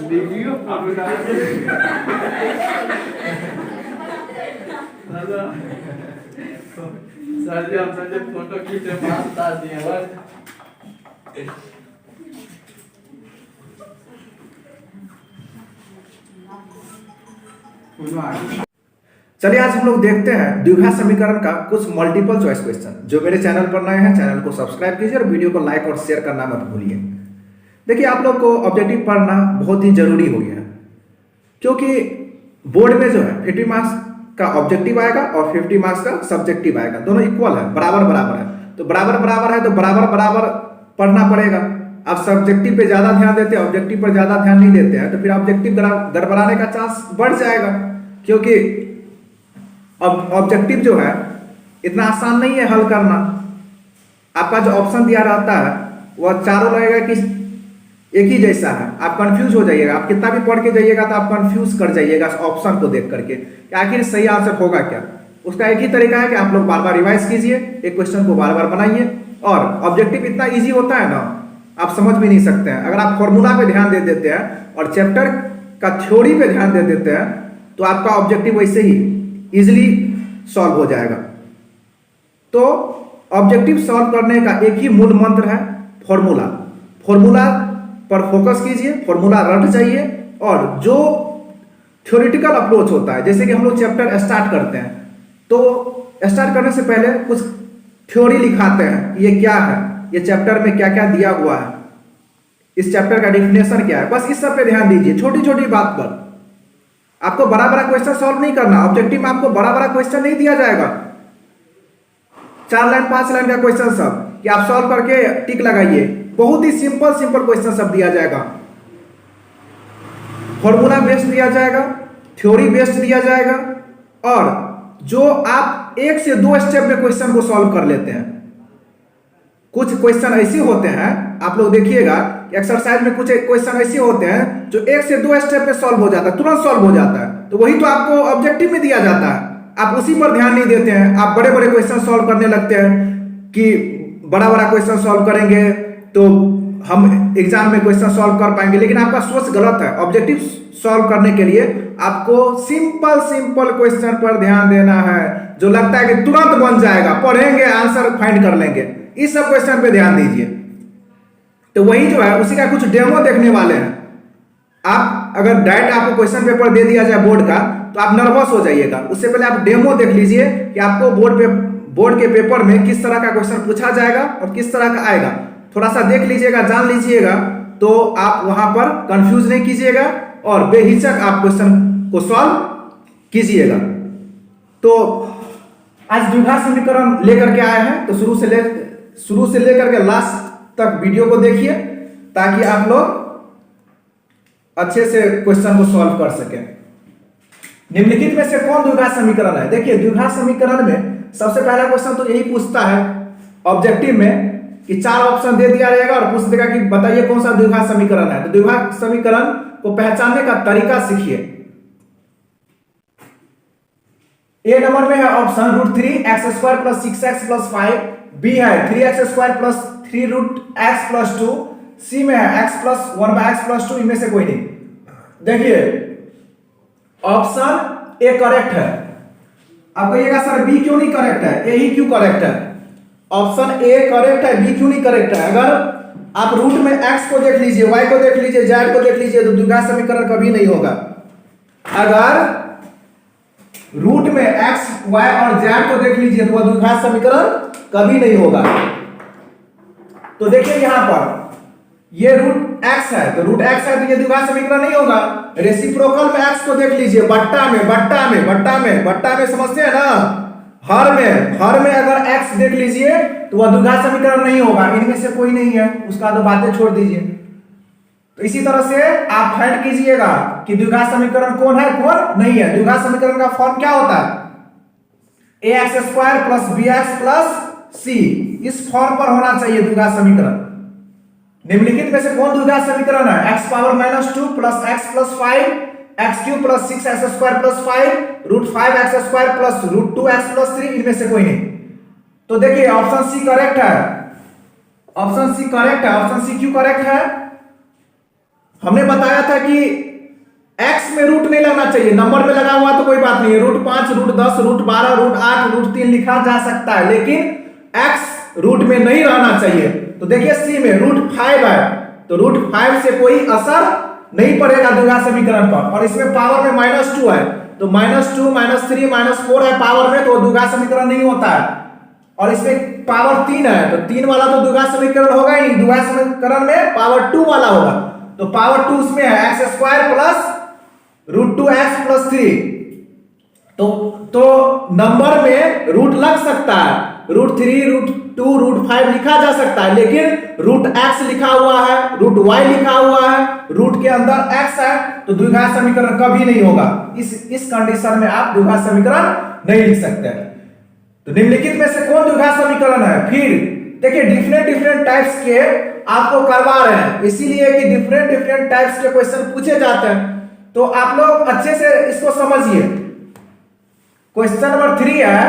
Video अपना sir जी हम sir photo खींचे पास तार दिए चलिए आज हम लोग देखते हैं द्विघात समीकरण का कुछ मल्टीपल चॉइस क्वेश्चन। जो मेरे चैनल पर नए हैं चैनल को सब्सक्राइब कीजिए और वीडियो को लाइक और शेयर करना मत भूलिए। देखिए आप लोग को ऑब्जेक्टिव पढ़ना बहुत ही जरूरी हो गया है, क्योंकि बोर्ड में जो है 50 मार्क्स का ऑब्जेक्टिव आएगा और 50 मार्क्स का सब्जेक्टिव आएगा। दोनों इक्वल है, बराबर बराबर है, तो बराबर बराबर है तो बराबर बराबर पढ़ना पड़ेगा। आप सब्जेक्टिव पे ज्यादा ध्यान देते हैं, ऑब्जेक्टिव पर ज्यादा ध्यान नहीं देते हैं, तो फिर ऑब्जेक्टिव गड़बड़ाने का चांस बढ़ जाएगा। क्योंकि अब ऑब्जेक्टिव जो है इतना आसान नहीं है हल करना। आपका जो ऑप्शन दिया रहता है वह चारों लगेगा कि एक ही जैसा है, आप कंफ्यूज हो जाइएगा। आप कितना भी पढ़ के जाइएगा तो आप कंफ्यूज कर जाइएगा ऑप्शन को देख करके कि आखिर सही आंसर होगा क्या। उसका एक ही तरीका है कि आप लोग बार बार रिवाइज कीजिए, एक क्वेश्चन को बार बार बनाइए। और ऑब्जेक्टिव इतना ईजी होता है ना, आप समझ भी नहीं सकते हैं। अगर आप फॉर्मूला पे ध्यान दे देते हैं और चैप्टर का थ्योरी पे ध्यान दे देते हैं तो आपका ऑब्जेक्टिव वैसे ही इजिली सॉल्व हो जाएगा। तो ऑब्जेक्टिव सॉल्व करने का एक ही मूल मंत्र है फॉर्मूला। फॉर्मूला पर फोकस कीजिए, फॉर्मूला रट जाइए। और जो थ्योरेटिकल अप्रोच होता है, जैसे कि हम लोग चैप्टर स्टार्ट करते हैं तो स्टार्ट करने से पहले कुछ थ्योरी लिखाते हैं, ये क्या है, ये चैप्टर में क्या क्या दिया हुआ है, इस चैप्टर का डेफिनेशन क्या है। बस इस सब पे ध्यान दीजिए, छोटी छोटी बात पर। आपको बड़ा बड़ा क्वेश्चन सॉल्व नहीं करना। ऑब्जेक्टिव में आपको बड़ा बड़ा क्वेश्चन नहीं दिया जाएगा, 4 लाइन 5 लाइन का क्वेश्चन सब कि आप सॉल्व करके टिक लगाइए। बहुत ही सिंपल सिंपल क्वेश्चन सब दिया जाएगा। फॉर्मूला बेस्ड दिया जाएगा, थ्योरी बेस्ड दिया जाएगा, और जो आप 1 से 2 स्टेप में क्वेश्चन को सॉल्व कर लेते हैं। कुछ क्वेश्चन ऐसे होते हैं, आप लोग देखिएगा एक्सरसाइज में कुछ क्वेश्चन ऐसे होते हैं जो 1 से 2 स्टेप में सॉल्व हो जाता है, तुरंत सॉल्व हो जाता है। तो वही तो आपको ऑब्जेक्टिव में दिया जाता है, आप उसी पर ध्यान नहीं देते हैं। आप बड़े बड़े क्वेश्चन सॉल्व करने लगते हैं कि बड़ा बड़ा क्वेश्चन सॉल्व करेंगे तो हम एग्जाम में क्वेश्चन सॉल्व कर पाएंगे, लेकिन आपका सोच गलत है। ऑब्जेक्टिव सॉल्व करने के लिए आपको सिंपल सिंपल क्वेश्चन पर ध्यान देना है, जो लगता है कि तुरंत बन जाएगा, पढ़ेंगे आंसर फाइंड कर लेंगे, इस सब क्वेश्चन पे ध्यान दीजिए। तो वही जो है उसी का कुछ डेमो देखने वाले हैं। आप अगर डायरेक्ट आपको क्वेश्चन पेपर दे दिया जाए बोर्ड का तो आप नर्वस हो जाइएगा। उससे पहले आप डेमो देख लीजिए कि आपको बोर्ड के पेपर में किस तरह का क्वेश्चन पूछा जाएगा और किस तरह का आएगा। थोड़ा सा देख लीजिएगा, जान लीजिएगा, तो आप वहां पर कंफ्यूज नहीं कीजिएगा और बेहिचक आप क्वेश्चन को सॉल्व कीजिएगा। तो आज द्विघात समीकरण लेकर के आए हैं, तो शुरू से लेकर के लास्ट तक वीडियो को देखिए ताकि आप लोग अच्छे से क्वेश्चन को सॉल्व कर सकें। निम्नलिखित में से कौन द्विघात समीकरण है? देखिए द्विघात समीकरण में सबसे पहला क्वेश्चन तो यही पूछता है ऑब्जेक्टिव में कि 4 ऑप्शन दे दिया रहेगा और पूछ देगा कि बताइए कौन सा द्विघात समीकरण है। तो द्विघात समीकरण को पहचानने का तरीका सीखिए। ए नंबर में है ऑप्शन √3x² + 6x + 5, बी है 3x² + 3√x + 2, सी में है x + 1/x + 2। इनमें से कोई नहीं। देखिए ऑप्शन ए करेक्ट है। आप कहिएगा सर बी क्यों नहीं करेक्ट है, ए ही क्यों करेक्ट है? ऑप्शन ए करेक्ट है, बी क्यों नहीं करेक्ट है? अगर आप रूट में x को देख लीजिए, y को देख लीजिए, z को देख लीजिए तो द्विघात समीकरण कभी नहीं होगा। अगर रूट में x, y और z को देख लीजिए तो वह द्विघात समीकरण कभी नहीं होगा। तो देखिए यहां पर ये √x है, तो √x है तो ये द्विघात समीकरण नहीं होगा। रेसिप्रोकल में x को देख लीजिए, बट्टा में समझते हैं ना, हर में अगर x देख लीजिए तो वह द्विघात समीकरण नहीं होगा। इनमें से कोई नहीं है, उसका तो बातें छोड़ दीजिए। तो इसी तरह से आप फाइंड कीजिएगा कि द्विघात समीकरण कौन है कौन नहीं है। द्विघात समीकरण का फॉर्म क्या होता है? ax² + bx + c, इस फॉर्म पर होना चाहिए द्विघात समीकरण। निम्नलिखित में से कौन द्विघात समीकरण है? x⁻² + x + 5, x³ + 6x² + 5, √5x² + √2x + 3। इनमें से कोई नहीं। तो देखिए ऑप्शन सी करेक्ट है। ऑप्शन सी करेक्ट है। ऑप्शन सी क्यों करेक्ट है? हमने बताया था कि x में रूट नहीं लगना चाहिए, नंबर में लगा हुआ तो कोई बात नहीं है, root 5, root 10, root 12, root 8, root 3 लिखा जा सकता है, लेकिन x रूट में नहीं रहना चाहिए। तो देखिए सी में रूट 5 है, तो रूट 5 से कोई असर नहीं पड़ेगा द्विघात समीकरण पर, और इसमें पावर में -2 है, तो -2, -3, -4 है पावर में, तो द्विघात समीकरण नहीं होता है। और इसमें पावर 3 है, तो 3 वाला तो द्विघात समीकरण होगा ही नहीं, द्विघात समीकरण में पावर 2 वाला होगा, तो पावर 2 उसमें है x² plus root 2x plus 3। तो नंबर में रूट लग सकता है, रूट 3, रूट 2, रूट 5 लिखा जा सकता है, लेकिन रूट x लिखा हुआ है, रूट y लिखा हुआ है, रूट के अंदर x है, तो द्विघात समीकरण कभी नहीं होगा। इस कंडीशन में आप द्विघात समीकरण नहीं लिख सकते। तो निम्नलिखित में से कौन द्विघात समीकरण है? फिर देखिए डिफरेंट टाइप्स के आपको करवा रहे हैं, इसीलिए कि डिफरेंट टाइप्स के क्वेश्चन पूछे जाते हैं, तो आप लोग अच्छे से इसको समझिए। क्वेश्चन नंबर 3 है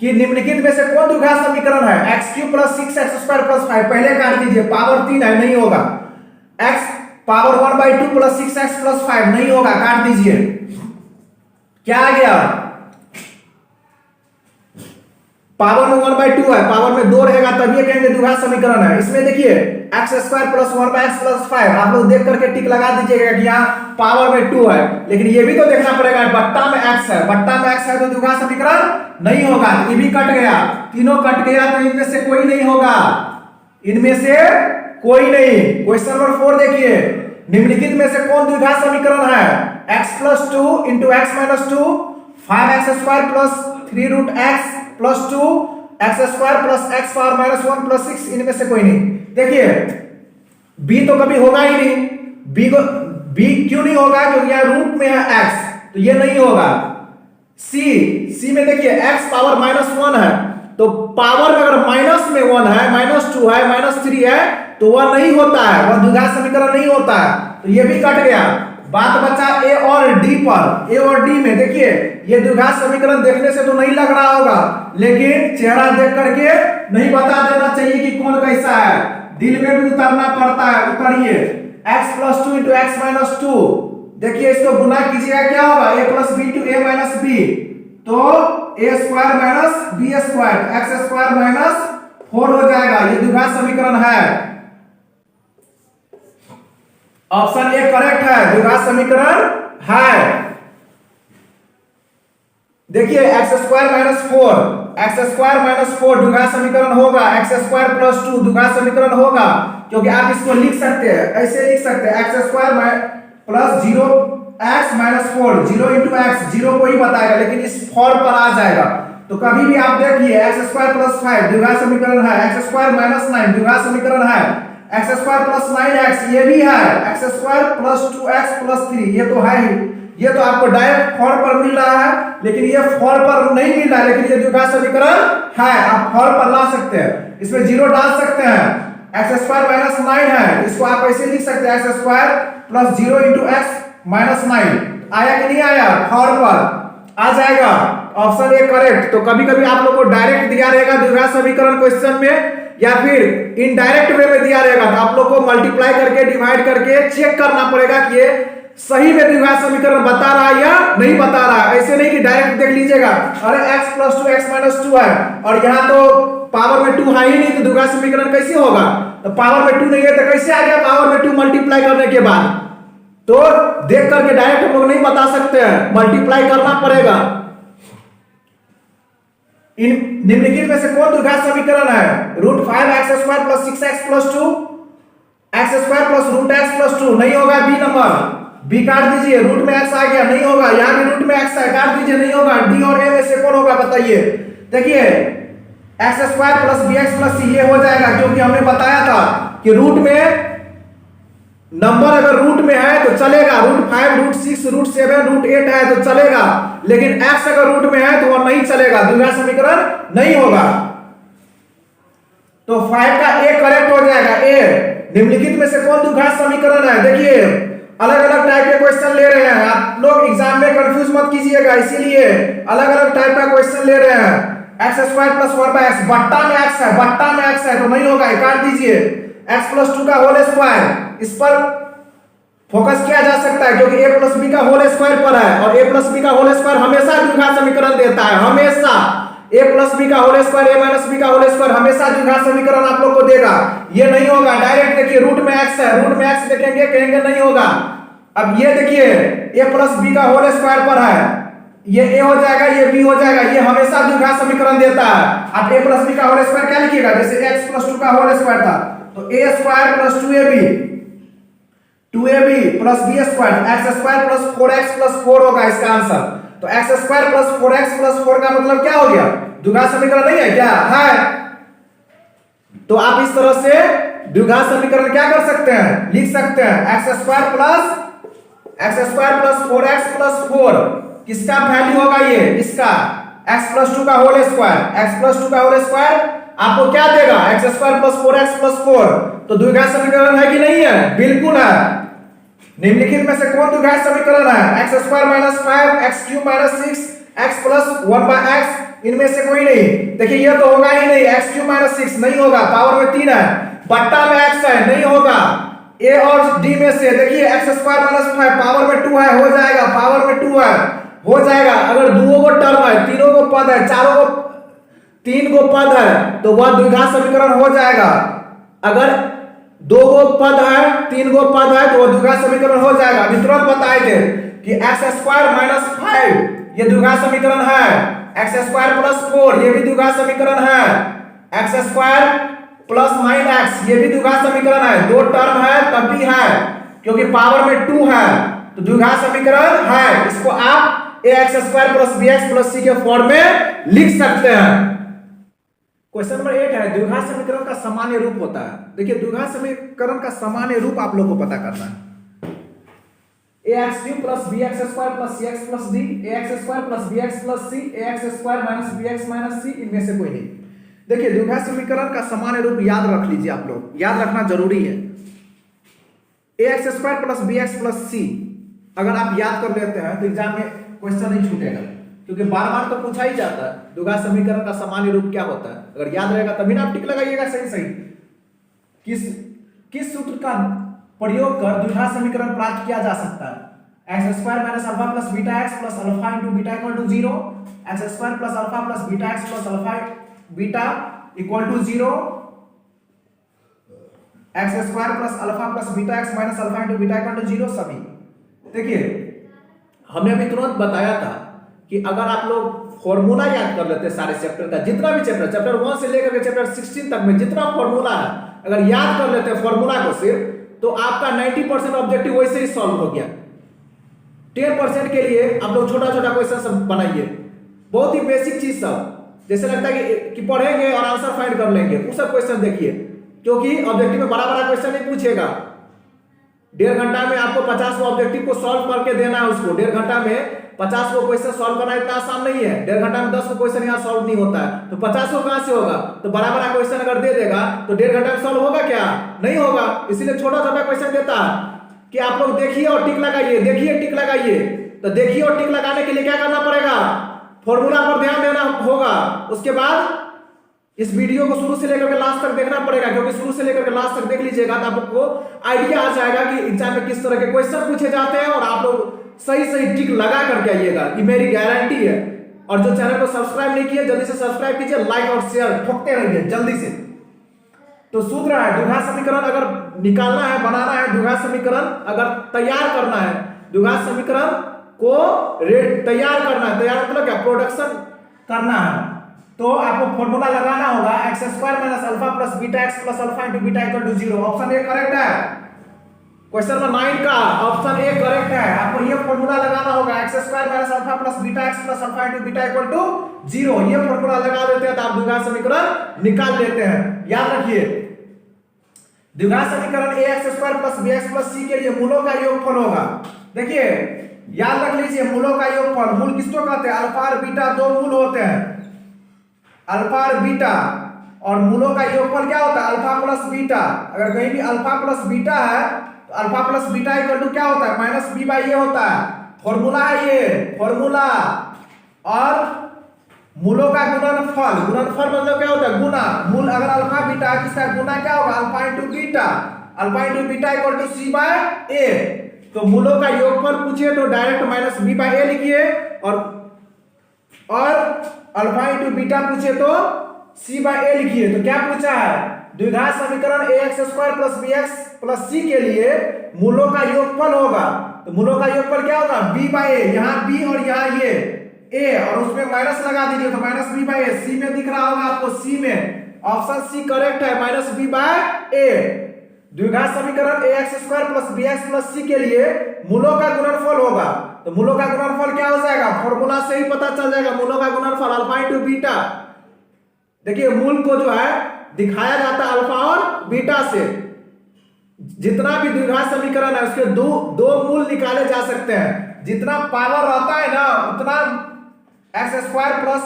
कि निम्नलिखित में से कौन द्विघात समीकरण है? x³ प्लस 6x² प्लस 5, पहले काट दीजिए, पावर 3 है, नहीं होगा। x power 1/2 plus 6x plus 5 नहीं होगा, काट दीजिए। क्या आ गया? पावर में 1/2 है, पावर में 2 रहेगा तब ये कहेंगे द्विघात समीकरण है। इसमें देखिए x² प्लस 1/x प्लस 5, आप लोग देख करके टिक लगा दीजिएगा कि यहाँ पावर में 2 है, लेकिन ये भी तो देखना पड़ेगा बट्टा में x है, बट्टा में x है तो द्विघात समीकरण नहीं होगा। ये भी कट गया, तीनों कट गया, तो इनमें से कोई नहीं होगा, इनमें से कोई नहीं। क्वेश्चन नंबर 4 देखिए, निम्नलिखित में से कौन द्विघात समीकरण है? x+2 into x-2, 5x² plus 3 root x plus 2, x² plus x power -1 plus 6, इनमें से कोई नहीं। देखिए b तो कभी होगा ही नहीं, b क्यों नहीं होगा? क्योंकि यहाँ रूट में है x, तो ये नहीं होगा। c में देखिए x पावर -1 है, तो पावर में अगर माइनस में 1 है, -2 है, -3 है, तो वह नहीं होता है, वह द्विघात समीकरण नहीं होता है, तो ये भी कट गया। बात बचा a और d पर। a और d में देखिए ये द्विघात समीकरण देखने से तो नहीं लग रहा होगा, लेकिन चेहरा देख करके नहीं बता देना चाहिए कि कौन कैसा है, दिल में भी उतरना पड़ता है। उतरिए, x+2 इंटू x-2, देखिए इसको गुना कीजिएगा, क्या होगा? a plus b to a minus b, तो a² minus b², x² minus 4 हो जाएगा। ये द्विघात समीकरण है, ऑप्शन ए करेक्ट है, द्विघात समीकरण है। देखिए x² माइनस 4, x² माइनस 4 द्विघात समीकरण होगा, x² प्लस 2 द्विघात समीकरण होगा, क्योंकि आप इसको लिख सकते हैं, ऐसे लिख सकते हैं, x² plus 0x minus 4, 0 into x, 0 को ही बताएगा, लेकिन इस 4 पर आ जाएगा। तो कभी भी आप देखिए x² प्लस 5 द्विघात समीकरण है, x² माइनस 9 द्विघात समीकरण है, x² प्लस 9x ये भी है, x² प्लस 2x प्लस 3 ये तो है ही, ये तो आपको डायरेक्ट 4 पर मिल रहा है, लेकिन ये 4 पर नहीं मिल रहा है, लेकिन ये द्विघात समीकरण है, आप 4 पर ला सकते हैं, इसमें 0 डाल सकते हैं। x² माइनस 9 है, इसको आप ऐसे लिख सकते हैं, x² plus 0 into x minus 9, आया कि नहीं आया? 4 पर आ जाएगा, ऑप्शन ए करेक्ट। तो कभी कभी आप लोग को डायरेक्ट दिया रहेगा द्विघात समीकरण क्वेश्चन में, या फिर इनडायरेक्ट वे में दिया रहेगा, तो आप लोग को मल्टीप्लाई करके डिवाइड करके चेक करना पड़ेगा कि ये सही में द्विघात समीकरण बता रहा है या नहीं बता रहा है। ऐसे नहीं कि डायरेक्ट देख लीजिएगा, अरे x प्लस 2 x माइनस 2 है और यहाँ तो पावर में 2 है ही नहीं, तो द्विघात समीकरण कैसे होगा? तो पावर में 2 नहीं है तो कैसे आ गया पावर में 2 मल्टीप्लाई करने के बाद? तो देख करके डायरेक्ट हम लोग नहीं बता सकते हैं, मल्टीप्लाई करना पड़ेगा। इन निम्नलिखित में से कौन द्विघात समीकरण है? Root 5x² plus 6x plus 2, x² plus root x plus 2 नहीं होगा, बी नंबर, बी काट दीजिए, रूट में x आ गया नहीं होगा, यहाँ भी रूट में x है, काट दीजिए नहीं होगा। डी और ए में से कौन होगा बताइए? देखिए x² plus bx plus c ये हो जाएगा, क्योंकि हमने बताया था कि रूट में नंबर अगर रूट में है तो चलेगा, रूट 5, रूट 6, रूट 7, रूट 8 है तो चलेगा, लेकिन x अगर रूट में है तो वह नहीं चलेगा, द्विघात समीकरण नहीं होगा। तो 5 का ए करेक्ट हो जाएगा, ए। निम्नलिखित में से कौन द्विघात समीकरण है? देखिए अलग अलग टाइप के क्वेश्चन ले रहे हैं, आप लोग एग्जाम में कंफ्यूज मत कीजिएगा, इसीलिए अलग अलग टाइप का क्वेश्चन ले रहे हैं। x² प्लस 1/x, बट्टा में x है, बट्टा में x है तो नहीं होगा, काट दीजिए। x प्लस 2 का होल स्क्वायर, इस पर फोकस किया जा सकता है, क्योंकि a प्लस बी का होल स्क्वायर पर है और a प्लस बी का होल स्क्वायर हमेशा द्विघात समीकरण देता है, हमेशा a प्लस बी का whole square a minus b का होल स्क्वायर हमेशा द्विघात समीकरण आप लोग को देगा। ये नहीं होगा डायरेक्ट, देखिए रूट में x है, रूट में x देखेंगे कहेंगे नहीं होगा। अब ये देखिए a प्लस बी का होल स्क्वायर पर है, ये a हो जाएगा ये b हो जाएगा, ये हमेशा द्विघात समीकरण देता है। अब a प्लस बी का होल स्क्वायर क्या लिखिएगा, जैसे x प्लस 2 का होल स्क्वायर था तो a square plus 2ab plus b square, x square plus 4x plus 4 होगा इसका आंसर। तो x square plus 4x plus 4 का मतलब क्या हो गया, द्विघात समीकरण नहीं है क्या, है। तो आप इस तरह से द्विघात समीकरण क्या कर सकते हैं, लिख सकते हैं x square plus 4x plus 4, किसका वैल्यू होगा ये, इसका x प्लस 2 का होल स्क्वायर, x प्लस 2 का होल स्क्वायर आपको क्या देगा, x square plus 4x plus 4। तो द्विघात समीकरण है कि नहीं है, बिल्कुल है। निम्नलिखित में से कौन द्विघात समीकरण है, x square minus 5 x cube minus 6 x plus 1 by x, इनमें से कोई नहीं। देखिए ये तो होगा ही नहीं, x क्यूब माइनस 6 नहीं होगा, पावर में 3 है, बट्टा में x है नहीं होगा। a और d में से देखिए x स्क्वायर माइनस 5 पावर में 2 है, हो जाएगा, पावर में 2 है हो जाएगा। अगर दुओ को टर्म है, तीनों को पद है, चारों को 3 को पद है तो वह द्विघात समीकरण हो जाएगा। अगर 2 को पद है 3 को पद है तो वह द्विघात समीकरण हो जाएगा। अभी तुरंत बताए थे कि x स्क्वायर माइनस 5 ये द्विघात समीकरण है, x स्क्वायर प्लस 4 ये भी द्विघात समीकरण है, x स्क्वायर प्लस 9x ये भी द्विघात समीकरण है। 2 टर्म है तब भी है, क्योंकि पावर में 2 है तो द्विघात समीकरण है। इसको आप ax square plus bx plus c के फॉर्म में लिख सकते हैं। क्वेश्चन नंबर 8 है, द्विघात समीकरण का सामान्य रूप होता है। देखिए द्विघात समीकरण का सामान्य रूप आप लोगों को पता करना है, ax cube plus bx square plus cx plus d, ax square plus bx plus c, ax square minus bx minus c, इनमें से कोई नहीं। देखिए द्विघात समीकरण का सामान्य रूप याद रख लीजिए, आप लोग याद रखना जरूरी है। ax square plus bx plus c अगर आप याद कर लेते हैं तो एग्जाम में क्वेश्चन नहीं छूटेगा, क्योंकि बार बार तो पूछा ही जाता है द्विघात समीकरण का सामान्य रूप क्या होता है। अगर याद रहेगा तभी ना आप टिक लगाइएगा सही सही। किस सूत्र का प्रयोग कर द्विघात समीकरण प्राप्त किया जा सकता है, x square minus alpha plus beta x plus alpha into beta equal to 0, x square plus alpha plus beta x plus alpha beta equal to 0, x square plus alpha plus beta x minus alpha into beta equal to 0 सभी। देखिए हमने अभी तुरंत बताया था कि अगर आप लोग फॉर्मूला याद कर लेते हैं सारे चैप्टर का, जितना भी चैप्टर 1 से लेकर के चैप्टर 16 तक में जितना फॉर्मूला है, अगर याद कर लेते हैं फॉर्मूला को सिर्फ, तो आपका 90% ऑब्जेक्टिव वैसे ही सॉल्व हो गया। 10% के लिए आप लोग छोटा छोटा क्वेश्चन सब बनाइए, बहुत ही बेसिक चीज सब, जैसे लगता है कि पढ़ेंगे और आंसर फाइंड कर लेंगे, वो सब क्वेश्चन देखिए, क्योंकि ऑब्जेक्टिव में बड़ा बड़ा क्वेश्चन नहीं पूछेगा। 1.5 घंटा में आपको 50 ऑब्जेक्टिव को सॉल्व करके देना है उसको। 1.5 घंटा में 50 को क्वेश्चन सॉल्व करना इतना आसान नहीं है। 1.5 घंटा में 10 को क्वेश्चन यहाँ सॉल्व नहीं होता है, तो 50 को कहां से होगा। तो बड़ा बड़ा क्वेश्चन अगर दे देगा तो 1.5 घंटा में सॉल्व होगा क्या, नहीं होगा। इसीलिए छोटा छोटा क्वेश्चन देता है कि आप लोग देखिए और टिक लगाइए, देखिए टिक लगाइए। तो देखिए और टिक लगाने के लिए क्या करना पड़ेगा, फॉर्मूला पर ध्यान देना होगा। उसके बाद इस वीडियो को शुरू से लेकर के लास्ट तक देखना पड़ेगा, क्योंकि शुरू से लेकर के लास्ट तक देख लीजिएगा तो आपको आइडिया आ जाएगा कि एग्जाम में किस तरह के क्वेश्चन पूछे जाते हैं, और आप लोग सही सही टिक लगा करके आइएगा, ये मेरी गारंटी है। और जो चैनल को सब्सक्राइब नहीं किया जल्दी से सब्सक्राइब कीजिए, लाइक और शेयर ठोकते रहिए जल्दी से। तो सूत्र है, द्विघात समीकरण अगर निकालना है, बनाना है, द्विघात समीकरण अगर तैयार करना है, द्विघात समीकरण को तैयार करना है, तैयार मतलब क्या, प्रोडक्शन करना है, तो आपको फॉर्मूला लगाना होगा x square minus alpha plus beta x plus alpha into beta equal to 0। Option A correct है। क्वेश्चन नंबर 9 का ऑप्शन ए करेक्ट है। आपको ये फॉर्मूला लगाना होगा x square minus alpha plus beta x plus alpha into beta equal to 0। ये formula लगा देते हैं तो आप द्विघात समीकरण निकाल लेते हैं। याद रखिए द्विघात समीकरण ax square plus bx plus c के लिए मूलों का योगफल होगा। देखिए याद रख लीजिए मूलों का योगफल, मूल किसको कहते हैं, अल्फा और बीटा दो मूल होते हैं, अल्फा और बीटा, और मूलों का योगफल क्या होता है, अल्फा प्लस बीटा। अगर कहीं भी अल्फा प्लस बीटा है तो alpha plus beta equal to क्या होता है, माइनस बी बाई ए होता है। फॉर्मूला है ये फॉर्मूला। और मूलों का गुणनफल, गुणनफल मतलब क्या होता है, गुना। मूल अगर अल्फा बीटा है किसका गुना क्या होगा, alpha into beta, alpha into beta equal to c by a. तो मूलों का योगफल पूछे तो direct minus b by a लिखिए, और अल्फा इंटू बीटा पूछे तो सी बाई ए लिखिए। तो क्या पूछा है, द्विघात समीकरण a x square plus b x plus c के लिए मूलों का योगफल होगा। तो मूलों का योगफल क्या होगा, बी बाई ए, यहाँ बी और यहाँ ये ए, और उसमें माइनस लगा दीजिए तो minus b by a. C में दिख रहा होगा आपको, सी में ऑप्शन सी करेक्ट है, माइनस बी बाई ए। द्विघात समीकरण a x square plus b x plus c के लिए मूलों का गुणनफल होगा। तो मूलों का गुणनफल क्या हो जाएगा, फॉर्मूला से ही पता चल जाएगा। मूलों का गुणनफल अल्फा इंटू बीटा, देखिए मूल को जो है दिखाया जाता है अल्फा और बीटा से। जितना भी द्विघात समीकरण है उसके दो मूल निकाले जा सकते हैं। जितना पावर रहता है ना उतना x square plus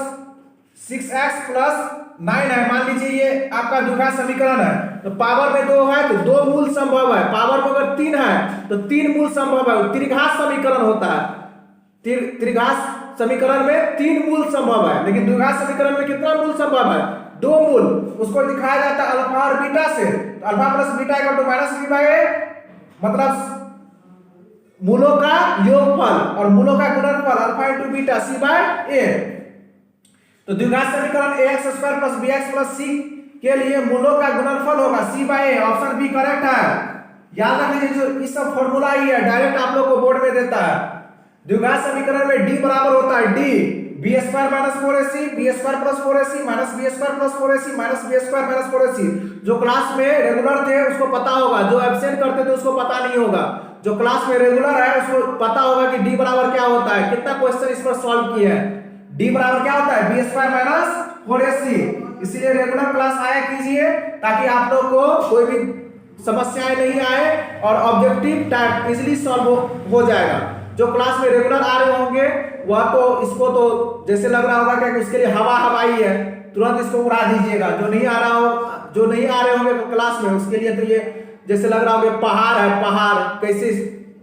6x plus 9 है। मान लीजिए ये आपका द्विघात समीकरण है, तो पावर में 2 है तो 2 मूल संभव है। पावर में अगर 3 है तो 3 मूल संभव है। त्रिघात समीकरण होता है, त्रिघात समीकरण में 3 मूल संभव है, लेकिन द्विघात समीकरण में कितना मूल संभव है, 2 मूल। उसको दिखाया जाता है अल्फा और बीटा से। तो alpha plus beta equal to minus b by a, मतलब मूलों का योगफल और मूलों का गुणनफल alpha into beta c by a. तो द्विघात समीकरण a x square plus b x plus c के लिए मूलों का गुणनफल होगा c by a. Option b correct है। याद रख लीजिए, जो इस सब फॉर्मूला ही है, डायरेक्ट आप लोग को बोर्ड में देता है। द्विघात समीकरण में डी बराबर होता है D b square minus 4ac b square plus 4ac minus b square plus 4ac minus b square minus 4ac। जो क्लास में रेगुलर थे उसको पता होगा, जो एब्सेंट करते थे उसको पता नहीं होगा। जो क्लास में रेगुलर है उसको पता होगा कि डी बराबर क्या होता है। कितना क्वेश्चन इस पर सॉल्व किए हैं। डी बराबर क्या होता है, बी स्क्वायर माइनस 4ac। इसीलिए रेगुलर क्लास आया कीजिए ताकि आप लोग को कोई भी समस्याएं नहीं आए और ऑब्जेक्टिव टाइप इजीली सॉल्व हो जाएगा। जो क्लास में रेगुलर आ रहे होंगे वह तो इसको तो जैसे लग रहा होगा कि उसके लिए हवा हवाई है, तुरंत इसको उड़ा दीजिएगा। जो नहीं आ रहा हो, जो नहीं आ रहे होंगे क्लास में उसके लिए तो ये जैसे लग रहा होगा पहाड़ है, पहाड़ कैसे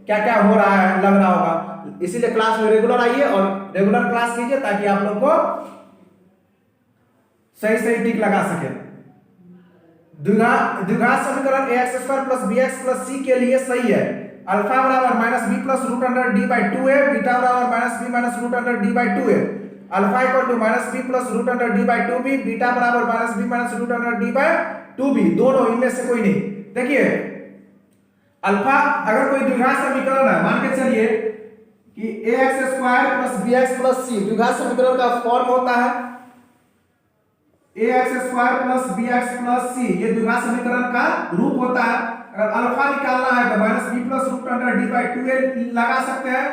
क्या क्या हो रहा है लग रहा होगा। इसीलिए क्लास में रेगुलर आइए और रेगुलर क्लास कीजिए ताकि आप लोग को सही सही टिक लगा सके। द्विघात समीकरण a x square plus b x plus c के लिए सही है। अल्फा बराबर minus b plus root under D by 2a, beta बराबर minus b minus root under D by 2a। Alpha equal to minus b plus root under D by 2b, beta बराबर minus b minus root under D by 2b। दोनों इनमें से कोई नहीं। देखिए alpha अगर कोई द्विघात समीकरण है, मान के चलिए कि a x square plus b x plus c द्विघात समीकरण का फॉर्म होता है a x square plus b x plus c, ये द्विघात समीकरण का रूप होता है। अगर अल्फा निकालना है तो minus b plus root under D by 2a लगा सकते हैं।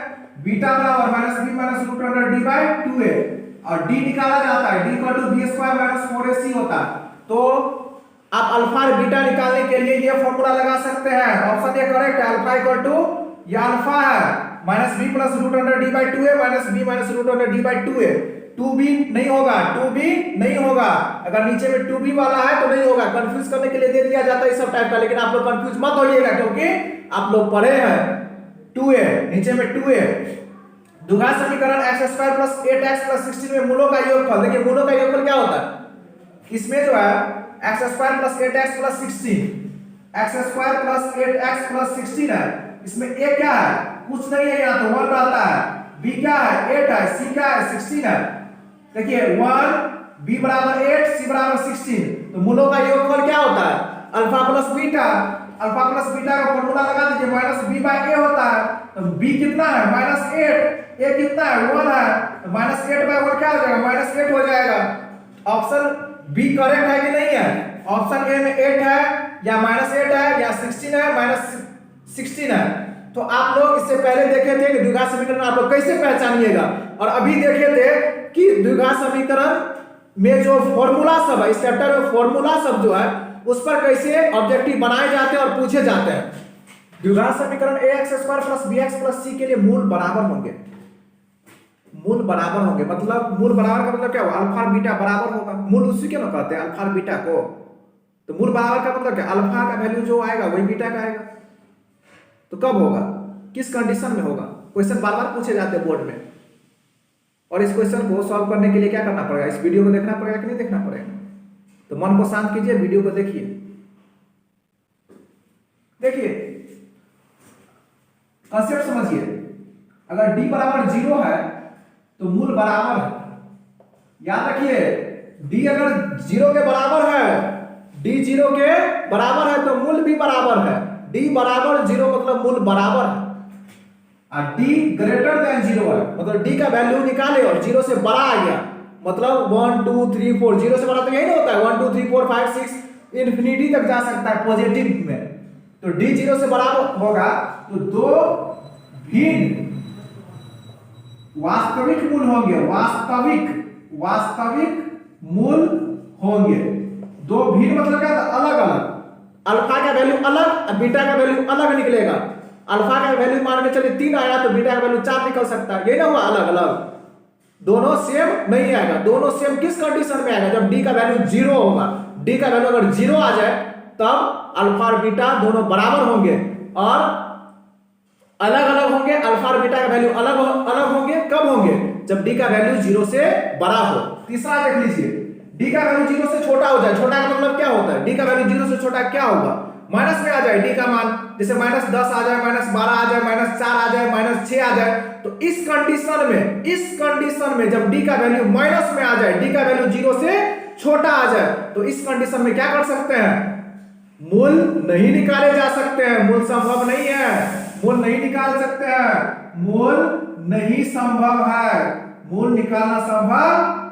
बीटा बराबर minus b minus root under D by 2a, और डी निकाला जाता है, D equal to b square minus 4ac होता है। तो आप अल्फा और बीटा निकालने के लिए ये फॉर्मूला लगा सकते हैं। ऑप्शन ए करेक्ट है। अल्फा इक्वल टू ये अल्फा है minus b plus root under D by 2a minus b minus root under D by 2a। 2b नहीं होगा, 2b नहीं होगा। अगर नीचे में 2b वाला है तो नहीं होगा। कंफ्यूज करने के लिए दे दिया जाता है इस सब टाइप का, लेकिन आप लोग कंफ्यूज मत होइएगा क्योंकि आप लोग पढ़े हैं 2a, नीचे में 2a। द्विघात समीकरण x square plus 8x plus 16 में मूलों का योगफल, देखिए मूलों का योगफल क्या होता है। इसमें जो है x square plus 8x plus 16, x square plus 8x plus 16 है। इसमें a क्या है, कुछ नहीं है, यहाँ तो 1 रहता है। b क्या है, 8 है। c क्या है, 16 है। देखिए 1 b बराबर 8 c बराबर 16। तो मूलों का योगफल क्या होता है, alpha plus beta. Alpha plus beta का फॉर्मूला लगा दीजिए, माइनस b बाई a होता है। तो b कितना है, माइनस 8, a कितना है, 1 है। तो माइनस 8 बाई 1 क्या हो जाएगा, माइनस 8 हो जाएगा। ऑप्शन b करेक्ट है कि नहीं है। ऑप्शन ए में 8 है या माइनस 8 है या 16 है माइनस 16 है। तो आप लोग इससे पहले देखे थे कि द्विघात समीकरण आप लोग कैसे पहचानिएगा, और अभी देखे थे कि द्विघात समीकरण में जो फॉर्मूला सब है, इस चैप्टर में फॉर्मूला सब जो है उस पर कैसे ऑब्जेक्टिव बनाए जाते हैं और पूछे जाते हैं। द्विघात समीकरण a x square plus b x plus c के लिए मूल बराबर होंगे। मूल बराबर होंगे मतलब मूल बराबर का मतलब क्या हुआ, अल्फा और बीटा बराबर होगा। मूल उसी के ना कहते हैं अल्फा और बीटा को। तो मूल बराबर का मतलब क्या, अल्फा का वैल्यू जो आएगा वही बीटा का आएगा। तो कब होगा, किस कंडीशन में होगा, क्वेश्चन बार बार पूछे जाते हैं बोर्ड में। और इस क्वेश्चन को सॉल्व करने के लिए क्या करना पड़ेगा, इस वीडियो को देखना पड़ेगा कि नहीं देखना पड़ेगा। तो मन को शांत कीजिए, वीडियो को देखिए। देखिए कंसेप्ट समझिए, अगर डी बराबर 0 है तो मूल बराबर है। याद रखिए, डी अगर 0 के बराबर है, डी 0 के बराबर है तो मूल भी बराबर है। डी बराबर 0 मतलब मूल बराबर है, और डी ग्रेटर देन 0 है मतलब डी का वैल्यू निकाले और 0 से बड़ा आ गया, मतलब 1 2 3 4, 0 से बड़ा तो यही ना होता है, 1 2 3 4 5 6 इंफिनिटी तक जा सकता है पॉजिटिव में। तो डी 0 से बड़ा होगा तो दो भिन्न वास्तविक मूल होंगे, वास्तविक मूल होंगे। दो भिन्न मतलब क्या, अलग अलग, अल्फा का वैल्यू अलग और बीटा का वैल्यू अलग निकलेगा। अल्फा का वैल्यू मान के चलिए 3 आया तो बीटा का वैल्यू 4 निकल सकता है, ये ना हुआ अलग अलग, दोनों सेम नहीं आएगा। दोनों सेम किस कंडीशन में आएगा, जब डी का वैल्यू 0 होगा। डी का वैल्यू अगर 0 आ जाए तब अल्फा और बीटा दोनों बराबर होंगे, और अलग अलग होंगे, अल्फा और बीटा का वैल्यू अलग अलग होंगे। कब होंगे, जब डी का वैल्यू 0 से बड़ा हो। तीसरा देख लीजिए, डी का वैल्यू 0 से छोटा हो जाए। छोटा का मतलब क्या होता है, डी का वैल्यू 0 से छोटा क्या होगा, माइनस में आ जाए डी का मान, जैसे -10 आ जाए, -12 आ जाए, -4 आ जाए, -6 आ जाए। तो इस कंडीशन में जब डी का वैल्यू माइनस में आ जाए, डी का वैल्यू 0 से छोटा आ जाए, तो इस कंडीशन में क्या कर सकते हैं, मूल नहीं निकाले जा सकते हैं। मूल संभव नहीं है, मूल नहीं निकाल सकते हैं, मूल नहीं संभव है, मूल निकालना संभव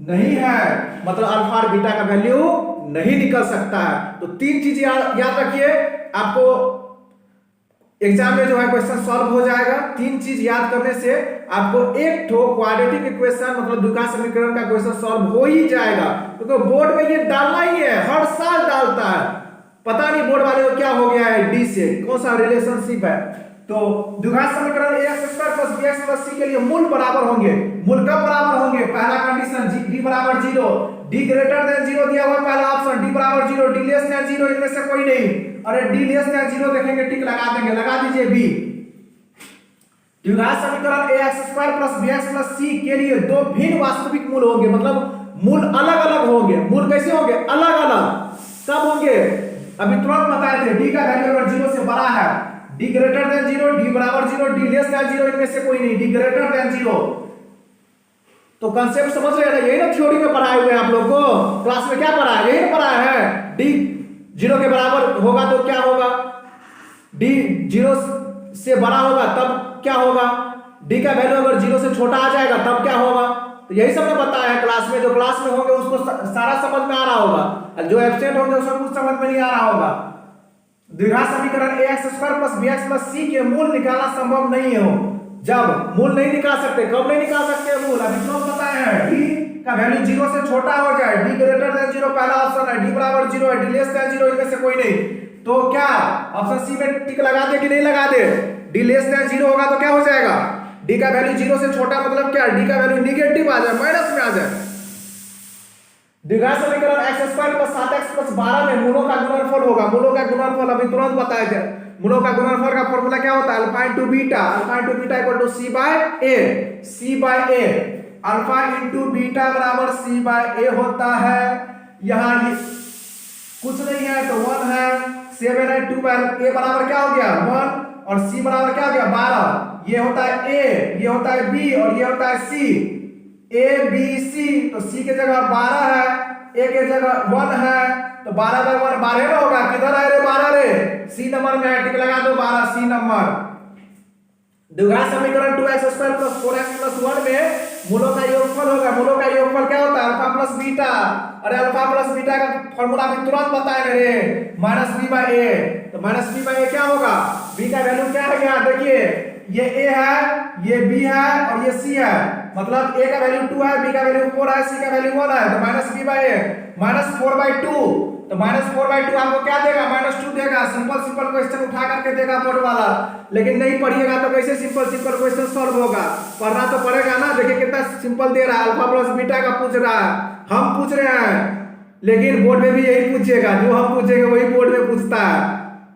नहीं है, मतलब अल्फा और बीटा का वैल्यू नहीं निकल सकता है। तो 3 चीज याद रखिए, आपको एग्जाम में जो है क्वेश्चन सॉल्व हो जाएगा। 3 चीज याद करने से आपको एक ठो क्वाड्रेटिक इक्वेशन मतलब द्विघात समीकरण का क्वेश्चन सॉल्व हो ही जाएगा, क्योंकि बोर्ड में ये डालना ही है, हर साल डालता है। पता नहीं बोर्ड वाले को क्या हो गया है, डी से कौन सा रिलेशनशिप है। तो द्विघात समीकरण ax² + bx + c के लिए मूल बराबर होंगे। मूल कब बराबर होंगे, पहला कंडीशन d बराबर 0, d ग्रेटर देन 0 दिया हुआ पहला ऑप्शन, d बराबर 0, d लेस देन 0, इनमें से कोई नहीं। अरे d लेस देन 0 देखेंगे, टिक लगा देंगे, लगा दीजिए b। द्विघात समीकरण ax² + bx + c के लिए दो भिन्न वास्तविक मूल होंगे, मतलब मूल अलग अलग होंगे। मूल कैसे होंगे, अलग अलग। कब होंगे, अभी तुरंत बताए थे, d का वैल्यू अगर 0 से बड़ा है, d ग्रेटर देन 0, d बराबर 0, d लेस देन 0, इनमें से कोई नहीं, d ग्रेटर देन 0। तो कंसेप्ट समझ रहे हैं ना, यही ना थ्योरी में पढ़ाए हुए हैं आप लोग को, क्लास में क्या पढ़ा है, यही ना पढ़ाया है। d 0 के बराबर होगा तो क्या होगा, d 0 से बड़ा होगा तब क्या होगा, d का वैल्यू अगर 0 से छोटा आ जाएगा तब क्या होगा। तो यही सब ने बताया है क्लास में, जो क्लास में होंगे उसको सारा समझ में आ रहा होगा, और जो एब्सेंट होंगे उसको कुछ समझ में नहीं आ रहा होगा। द्विघात समीकरण ax² + bx + c के मूल निकालना संभव नहीं हो। जब मूल नहीं निकाल सकते, कब नहीं निकाल सकते मूल, अभी तो बताए हैं, d का वैल्यू 0 से छोटा हो जाए, d ग्रेटर देन 0 पहला ऑप्शन है, d बराबर 0 है, d लेस देन 0, इनमें से कोई नहीं। तो क्या ऑप्शन सी में टिक लगा दे कि नहीं लगा दे, d लेस देन 0 होगा तो क्या हो जाएगा, d का वैल्यू 0 से छोटा मतलब क्या, d का वैल्यू निगेटिव आ जाए, माइनस में आ जाए। द्विघात समीकरण x² + 7x + 12 में मूलों का गुणनफल होगा। मूलों का गुणनफल अभी तुरंत बताया जाए। मूलों का गुणनफल का फार्मूला क्या होता है, alpha * beta, alpha * beta = c/a, c/a, alpha * beta बराबर c/a होता है। यहाँ ये कुछ नहीं है तो 1 है, 7 है, 12, a बराबर क्या हो गया 1 और c बराबर क्या हो गया 12। ये होता है a, ये होता है b और ये होता है c, a b c। तो c के जगह 12 है, a के जगह 1 है, तो 12/1 12 ना होगा, किधर है रे 12 रे, c नंबर में है, टिक लगा दो 12, c नंबर। द्विघात समीकरण 2x² + 4x + 1 में मूलों का योगफल होगा। मूलों का योगफल क्या होता है, अल्फा + बीटा। अरे अल्फा + बीटा का फार्मूला भी तुरंत बताए रे, -b/a। तो -b/a क्या होगा, b का वैल्यू क्या है, यहाँ देखिए ये a है, ये b है और ये c है, मतलब a का वैल्यू 2 है, b का वैल्यू 4 है, c का वैल्यू 1 है, तो -b/a, -4/2। तो -4/2 आपको क्या देगा, -2 देगा। सिंपल क्वेश्चन उठा करके देगा बोर्ड वाला, लेकिन नहीं पढ़िएगा तो कैसे सिंपल क्वेश्चन सॉल्व होगा। पढ़ना तो पड़ेगा ना। देखिए कितना सिंपल दे रहा है, अल्फा + बीटा का पूछ रहा है, हम पूछ रहे हैं, लेकिन बोर्ड में भी यही पूछेगा, जो हम पूछेंगे वही बोर्ड में पूछता है।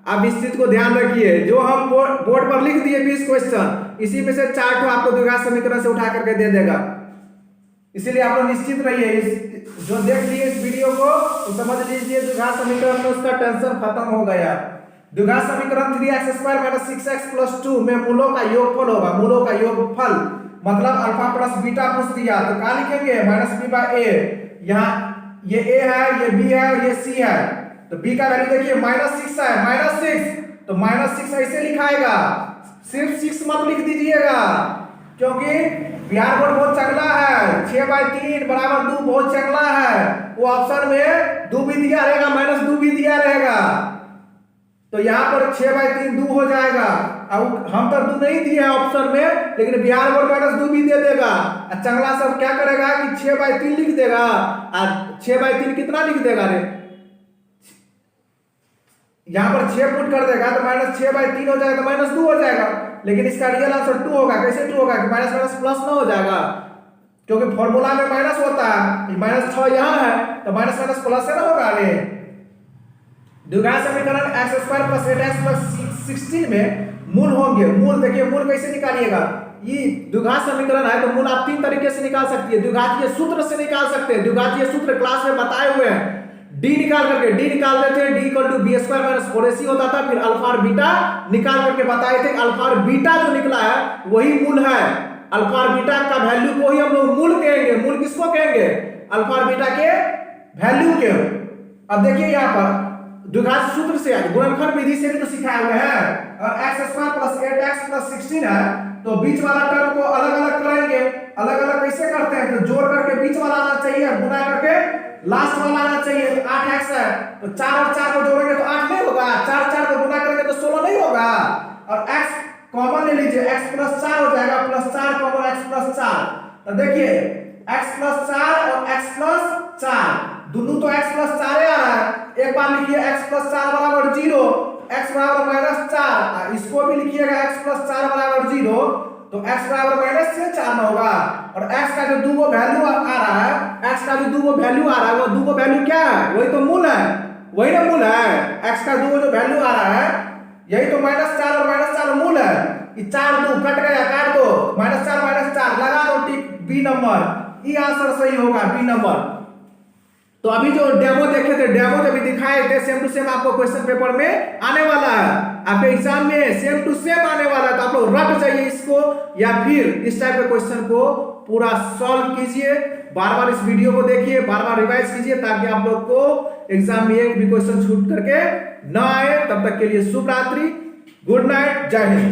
आप इस चीज को ध्यान रखिए, जो हम बोर्ड पर लिख दिए 20 क्वेश्चन, इसी में से 4 आपको द्विघात समीकरण से उठा करके दे देगा। इसीलिए आप लोग निश्चित रहिए, जो देख लिए इस वीडियो को तो समझ लीजिए द्विघात समीकरण में उसका टेंशन खत्म हो गया। द्विघात समीकरण 3x² माइनस 6x प्लस 2 में मूलों का योगफल होगा, मूलों का योगफल मतलब अल्फा प्लस बीटा पूछ दिया तो क्या लिखेंगे माइनस बी बाई ए। यहाँ ये ए है, ये बी है और ये सी है, तो बी का वैल्यू देखिए -6 है, -6 तो -6 ऐसे लिखाएगा, सिर्फ 6 मत लिख दीजिएगा क्योंकि बिहार बोर्ड बहुत चगला है, 6/3 बराबर 2 बहुत चगला है, वो ऑप्शन में 2 भी दिया रहेगा -2 भी दिया रहेगा, तो यहाँ पर 6/3 2 हो जाएगा। अब हम तो 2 नहीं दिए हैं ऑप्शन में, लेकिन बिहार बोर्ड -2 भी दे देगा। चंगला सब क्या करेगा कि 6/3 लिख देगा, और 6/3 कितना लिख देगा रे, यहाँ पर 6 पुट कर देगा तो -6/3 हो जाएगा तो -2 हो जाएगा, लेकिन इसका रियल आंसर 2 होगा। कैसे 2 होगा कि माइनस माइनस प्लस ना हो जाएगा, क्योंकि फॉर्मूला में माइनस होता है, -6 यहाँ है तो माइनस माइनस प्लस से ना होगा रे। द्विघात समीकरण x² + 8x + 16 में मूल होंगे, मूल देखिए मूल कैसे निकालिएगा, ये द्विघात समीकरण है तो मूल आप 3 तरीके से निकाल सकती है। द्विघातीय सूत्र से निकाल सकते हैं, द्विघातीय सूत्र क्लास में बताए हुए हैं, डी निकाल करके डी निकाल देते हैं, d = b² - 4ac होता था, फिर अल्फा और बीटा निकाल करके बताए थे, अल्फा और बीटा जो निकला है वही मूल है, अल्फा और बीटा का वैल्यू को ही हम लोग मूल कहेंगे। मूल किसको कहेंगे, अल्फा और बीटा के वैल्यू के। अब देखिए यहाँ पर द्विघात सूत्र से गुणनखंड विधि से भी तो सिखाया हुआ है, और x² + 8x + 16 है तो बीच वाला टर्म को अलग अलग करेंगे, अलग अलग कैसे करते हैं तो जोड़ करके बीच वाला आना चाहिए, गुना करके लास्ट वाला आना चाहिए। तो 8x है तो 4 और 4 को जोड़ेंगे तो 8 नहीं होगा, 4 4 को गुना करेंगे तो 16 नहीं होगा, और x कॉमन ले लीजिए, x + 4 हो जाएगा, +4 कॉमन x + 4, तो देखिए x + 4 और x + 4 दोनों तो x + 4 आ रहा है, एक बार लिखिए x + 4 = 0, x = -4, इसको भी लिखिएगा x + 4 = 0, तो x = -4 होगा, और x का जो दो वैल्यू आ रहा है, x का जो दो वैल्यू आ रहा है वो दो वैल्यू क्या है, वही तो मूल है, वही ना मूल है, x का दो जो वैल्यू आ रहा है यही तो -4 और -4 मूल है, ये 4 2 कट गया, काट दो, -4 -4 लगा दो टिक, बी नंबर, ये आंसर सही होगा, बी नंबर। तो अभी जो डेमो देखे थे, डेमो जब दिखाए थे सेम टू सेम आपको क्वेश्चन पेपर में आने वाला है, आपके एग्जाम में सेम टू सेम आने वाला है, तो आप लोग रट जाइए इसको, या फिर इस टाइप के क्वेश्चन को पूरा सॉल्व कीजिए, बार बार इस वीडियो को देखिए, बार बार रिवाइज कीजिए, ताकि आप लोग को एग्जाम में एक भी क्वेश्चन छूट करके ना आए। तब तक के लिए शुभ रात्रि, गुड नाइट, जय हिंद।